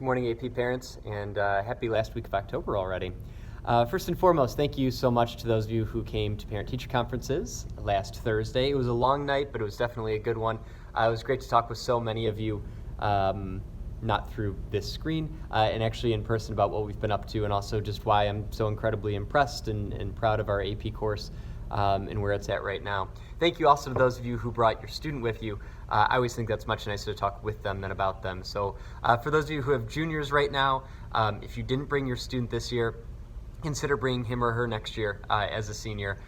Good morning, AP parents, and happy last week of October already. First and foremost, thank you so much to those of you who came to parent-teacher conferences last Thursday. It was a long night, but it was definitely a good one. It was great to talk with so many of you, not through this screen, and actually in person about what we've been up to, and also just why I'm so incredibly impressed and proud of our AP course and where it's at right now. Thank you also to those of you who brought your student with you. I always think that's much nicer to talk with them than about them. So for those of you who have juniors right now, if you didn't bring your student this year, consider bringing him or her next year as a senior.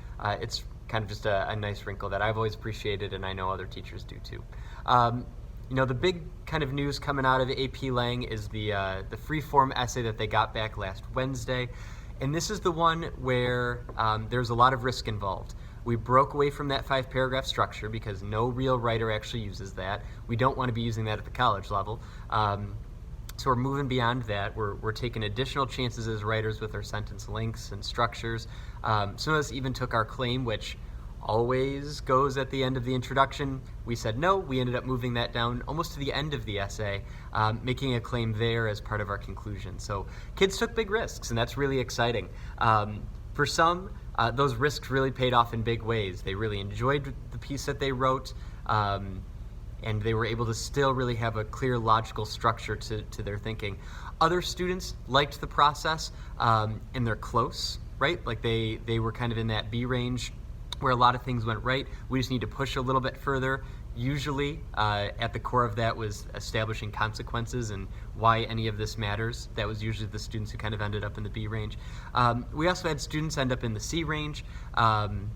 It's kind of just a nice wrinkle that I've always appreciated, and I know other teachers do too. You know, the big kind of news coming out of AP Lang is the free-form essay that they got back last Wednesday. And this is the one where there's a lot of risk involved. We broke away from that 5-paragraph structure because no real writer actually uses that. We don't want to be using that at the college level. So we're moving beyond that. We're taking additional chances as writers with our sentence lengths and structures. Some of us even took our claim, which always goes at the end of the introduction. We said no. We ended up moving that down almost to the end of the essay, making a claim there as part of our conclusion. So kids took big risks, and that's really exciting. For some, those risks really paid off in big ways. They really enjoyed the piece that they wrote, and they were able to still really have a clear logical structure to their thinking. Other students liked the process, and they're close, right? Like they were kind of in that B range where a lot of things went right. We just need to push a little bit further. Usually, at the core of that was establishing consequences and why any of this matters. That was usually the students who kind of ended up in the B range. We also had students end up in the C range, and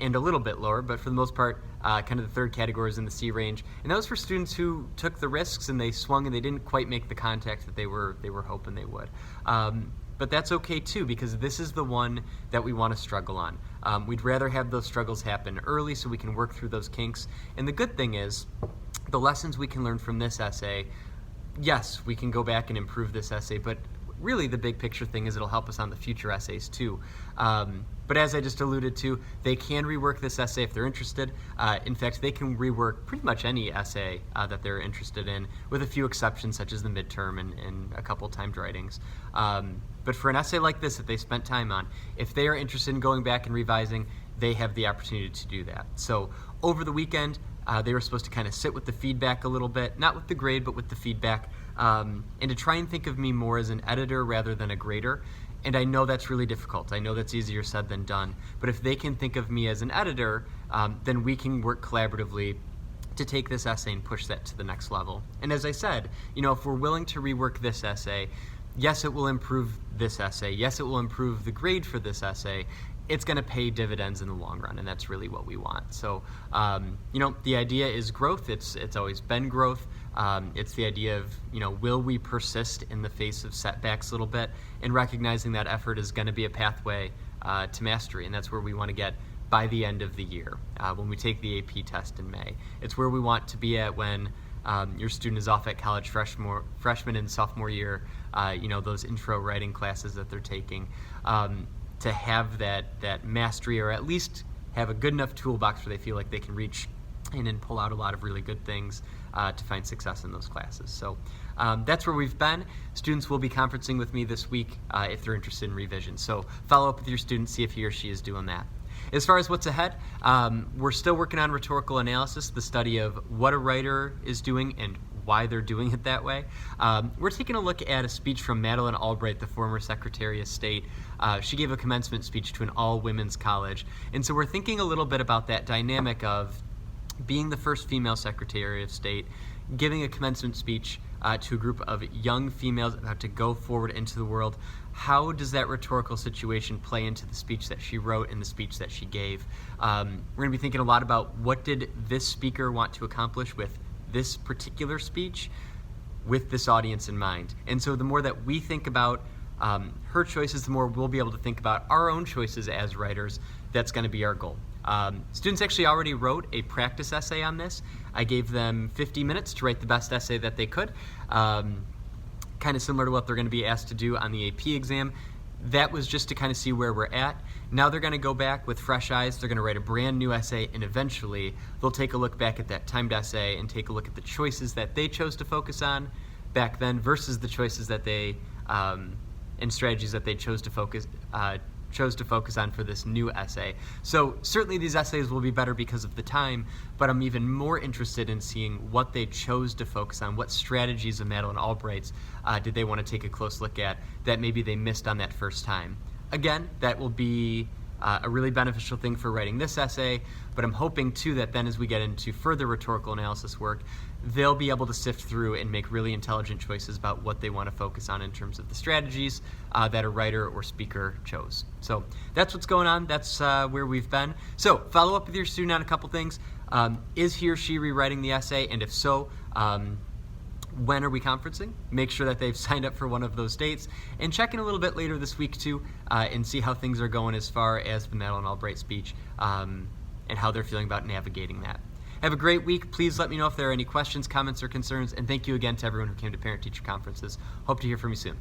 a little bit lower, but for the most part, kind of the third category is in the C range. And that was for students who took the risks and they swung and they didn't quite make the contact that they were hoping they would. But that's okay too, because this is the one that we want to struggle on. We'd rather have those struggles happen early so we can work through those kinks. And the good thing is, the lessons we can learn from this essay, yes, we can go back and improve this essay, but really the big picture thing is it'll help us on the future essays too. But as I just alluded to, they can rework this essay if they're interested. In fact, they can rework pretty much any essay that they're interested in, with a few exceptions such as the midterm and a couple timed writings. But for an essay like this that they spent time on, if they are interested in going back and revising, they have the opportunity to do that. So over the weekend, they were supposed to kind of sit with the feedback a little bit, not with the grade, but with the feedback, and to try and think of me more as an editor rather than a grader. And I know that's really difficult. I know that's easier said than done. But if they can think of me as an editor, then we can work collaboratively to take this essay and push that to the next level. And as I said, you know, if we're willing to rework this essay, yes, it will improve this essay. Yes, it will improve the grade for this essay. It's going to pay dividends in the long run, and that's really what we want. So, you know, the idea is growth. It's always been growth. It's the idea of, you know, will we persist in the face of setbacks a little bit, and recognizing that effort is going to be a pathway to mastery, and that's where we want to get by the end of the year when we take the AP test in May. It's where we want to be at when your student is off at college freshman and sophomore year, you know, those intro writing classes that they're taking, to have that mastery, or at least have a good enough toolbox where they feel like they can reach in and pull out a lot of really good things to find success in those classes. So that's where we've been. Students will be conferencing with me this week if they're interested in revision. So follow up with your student, see if he or she is doing that. As far as what's ahead, we're still working on rhetorical analysis, the study of what a writer is doing and why they're doing it that way. We're taking a look at a speech from Madeleine Albright, the former Secretary of State. She gave a commencement speech to an all-women's college. And so we're thinking a little bit about that dynamic of being the first female Secretary of State, giving a commencement speech to a group of young females about to go forward into the world. How does that rhetorical situation play into the speech that she wrote and the speech that she gave? We're going to be thinking a lot about what did this speaker want to accomplish with this particular speech with this audience in mind. And so the more that we think about her choices, the more we'll be able to think about our own choices as writers. That's going to be our goal. Students actually already wrote a practice essay on this. I gave them 50 minutes to write the best essay that they could, kind of similar to what they're going to be asked to do on the AP exam. That was just to kind of see where we're at. Now they're going to go back with fresh eyes. They're going to write a brand new essay, and eventually they'll take a look back at that timed essay and take a look at the choices that they chose to focus on back then versus the choices that they and strategies that they chose to focus on for this new essay. So certainly these essays will be better because of the time, but I'm even more interested in seeing what they chose to focus on, what strategies of Madeleine Albright's did they want to take a close look at that maybe they missed on that first time. Again, that will be a really beneficial thing for writing this essay, but I'm hoping too that then as we get into further rhetorical analysis work, they'll be able to sift through and make really intelligent choices about what they want to focus on in terms of the strategies that a writer or speaker chose. So that's what's going on. That's where we've been. So follow up with your student on a couple things. Is he or she rewriting the essay? And if so, when are we conferencing? Make sure that they've signed up for one of those dates, and check in a little bit later this week too, and see how things are going as far as the Madeleine Albright speech and how they're feeling about navigating that. Have a great week. Please let me know if there are any questions, comments, or concerns, and thank you again to everyone who came to parent-teacher conferences. Hope to hear from you soon.